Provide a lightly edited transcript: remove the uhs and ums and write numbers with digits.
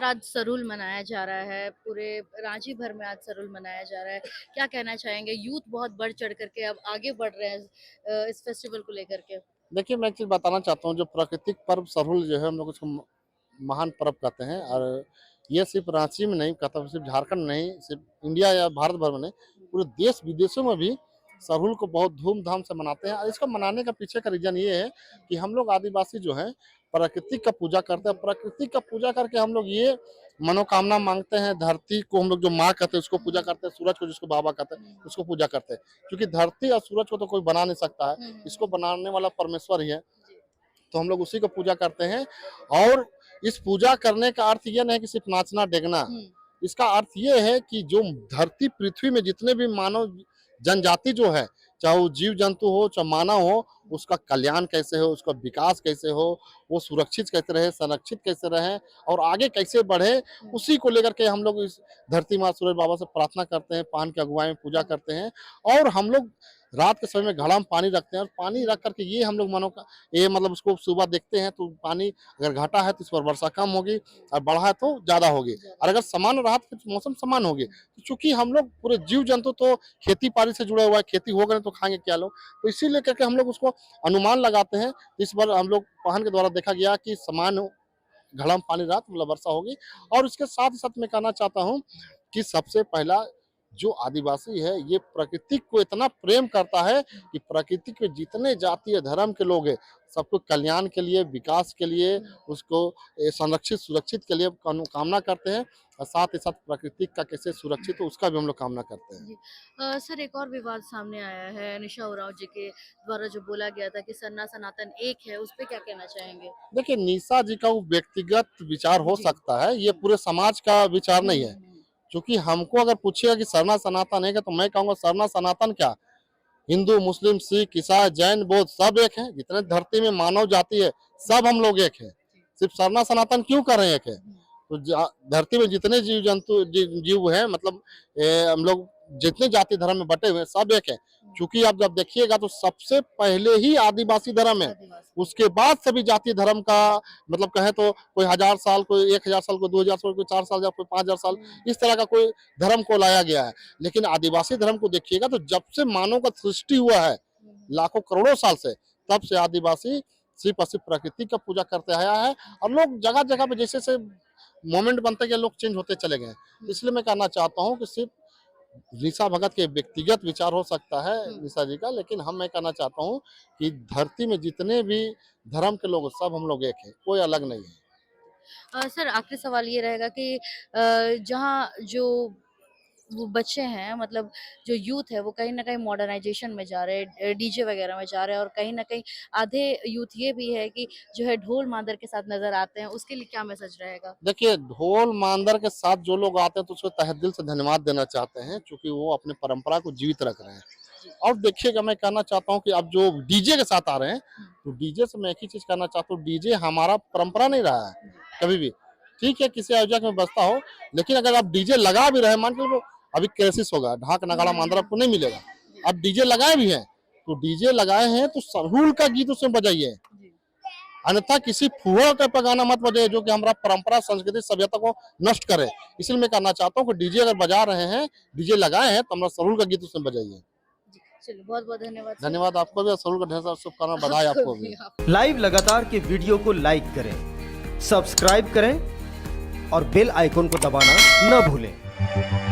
आज सरूल मनाया जा रहा है, पूरे रांची भर में आज सरूल मनाया जा रहा है। क्या कहना चाहेंगे? यूथ बहुत बढ़ चढ़ करके अब आगे बढ़ रहे हैं इस फेस्टिवल को लेकर के। देखिए, मैं एक चीज़ बताना चाहता हूँ, जो प्राकृतिक पर्व सरहुल जो है, हम लोग उसको महान पर्व कहते हैं। और ये सिर्फ रांची में नहीं कहता, सिर्फ झारखंड नहीं, सिर्फ इंडिया या भारत भर में नहीं, पूरे देश विदेशों में भी सरहुल को बहुत धूमधाम से मनाते हैं। और इसको मनाने का पीछे का रीज़न ये है कि हम लोग आदिवासी जो हैं प्रकृति का पूजा करते हैं। प्रकृति का पूजा करके हम लोग ये मनोकामना मांगते हैं। धरती को हम लोग जो माँ कहते हैं उसको पूजा करते हैं, सूरज को जिसको बाबा कहते हैं उसको पूजा करते हैं, क्योंकि धरती और सूरज को तो कोई बना नहीं सकता है, इसको बनाने वाला परमेश्वर ही है। तो हम लोग उसी को पूजा करते हैं। और इस पूजा करने का अर्थ ये नहीं है कि सिर्फ नाचना डेगना, इसका अर्थ ये है कि जो धरती पृथ्वी में जितने भी मानव जनजाति जो है, चाहे वो जीव जंतु हो चाहे मानव हो, उसका कल्याण कैसे हो, उसका विकास कैसे हो, वो सुरक्षित कैसे रहे, संरक्षित कैसे रहे और आगे कैसे बढ़े, उसी को लेकर के हम लोग इस धरती माँ सूरज बाबा से प्रार्थना करते हैं, पान की अगुवाई में पूजा करते हैं। और हम लोग रात के समय में घड़ा में पानी रखते हैं और पानी रख करके ये हम लोग मनो का ये मतलब उसको सुबह देखते हैं तो पानी अगर घटा है तो इस पर वर्षा कम होगी और बढ़ा है तो ज्यादा होगी, और अगर समान रहा तो फिर मौसम समान होगी। तो चूंकि हम लोग पूरे जीव जंतु तो खेती बाड़ी से जुड़ा हुआ है, खेती होगा नहीं तो खाएंगे क्या लोग, तो इसीलिए करके हम लोग उसको अनुमान लगाते हैं। इस बार हम लोग वाहन के द्वारा देखा गया कि समान घड़ा में पानी रहा तो मतलब वर्षा होगी। और इसके साथ साथ मैं कहना चाहता हूँ कि सबसे पहला जो आदिवासी है ये प्रकृति को इतना प्रेम करता है कि प्रकृति के जितने जातीय धर्म के लोग हैं सबको कल्याण के लिए, विकास के लिए, उसको संरक्षित सुरक्षित के लिए कामना करते हैं। और साथ ही साथ प्रकृति का कैसे सुरक्षित हो उसका भी हम लोग कामना करते हैं। जी। सर, एक और विवाद सामने आया है निशा उरांव जी के द्वारा जो बोला गया था कि सरना सनातन एक है, उस पे क्या कहना चाहेंगे? देखिए, निशा जी का वो व्यक्तिगत विचार हो जी। सकता है, ये पूरे समाज का विचार नहीं है। क्योंकि हमको अगर पूछिएगा कि सरना सनातन है क्या, तो मैं कहूँगा सरना सनातन क्या, हिंदू मुस्लिम सिख ईसाई जैन बौद्ध सब एक है। जितने धरती में मानव जाति है सब हम लोग एक है। सिर्फ सरना सनातन क्यों कर रहे हैं एक है, तो धरती में जितने जीव जंतु जीव है मतलब हम लोग जितने जाति धर्म में बटे हुए हैं सब एक है। क्योंकि आप जब देखिएगा तो सबसे पहले ही आदिवासी धर्म है, उसके बाद सभी जाति धर्म का मतलब कहें तो कोई 1000 साल, कोई 1000 साल, कोई 2000 साल, कोई 4 साल या कोई 5000 साल, इस तरह का कोई धर्म को लाया गया है। लेकिन आदिवासी धर्म को देखिएगा तो जब से मानव का सृष्टि हुआ है लाखों करोड़ों साल से, तब से आदिवासी सिर्फ और सिर्फ प्रकृति का पूजा करते आया है। और लोग जगह जगह पे जैसे से मोमेंट बनते गए लोग चेंज होते चले गए। इसलिए मैं कहना चाहता हूँ कि सिर्फ निशा भगत के व्यक्तिगत विचार हो सकता है निशा जी का, लेकिन हम मैं कहना चाहता हूँ कि धरती में जितने भी धर्म के लोग सब हम लोग एक है, कोई अलग नहीं है। सर, आखिरी सवाल ये रहेगा कि जहाँ जो वो बच्चे हैं, मतलब जो यूथ है वो कहीं न कहीं मॉडर्नाइज़ेशन में जा रहे हैं, डीजे वगैरह में जा रहे हैं, और कहीं न कहीं आधे यूथ ये भी है कि जो है ढोल मादर के साथ नज़र आते हैं, उसके लिए क्या मैसेज रहेगा? देखिए, ढोल मांदर के साथ जो लोग आते हैं तो उसको तहे दिल से धन्यवाद देना चाहते हैं, क्योंकि वो अपने परंपरा को जीवित रख रहे हैं। और देखिएगा, मैं कहना चाहता हूँ कि अब जो डीजे के साथ आ रहे हैं, तो डीजे से मैं एक ही चीज कहना चाहता हूँ, डीजे हमारा परंपरा नहीं रहा है कभी भी। ठीक है, किसी आयोजक में बजता हो, लेकिन अगर आप डीजे लगा भी रहे, मान के चलो अभी क्राइसिस होगा, ढाक नगाड़ा मांदरा आपको नहीं मिलेगा। अब डीजे लगाए भी हैं, तो डीजे लगाए हैं तो सरहुल का गीत उसमें बजाइए, अन्यथा किसी फुहड़ टाइप का गाना मत बजाइए जो कि हमारा परंपरा संस्कृति सभ्यता को नष्ट करे। इसलिए मैं कहना चाहता हूँ कि डीजे अगर बजा रहे हैं, डीजे लगाए हैं, तो हमारा सरहुल का गीत उसमें बजाइए। चलिए, बहुत-बहुत धन्यवाद सर। धन्यवाद आपको भी और सरहुल का ढेर सारा शुभकामना, बधाई आपको भी। लाइव लगातार के वीडियो को लाइक करें, सब्सक्राइब करें और बेल आइकन को दबाना न भूलें।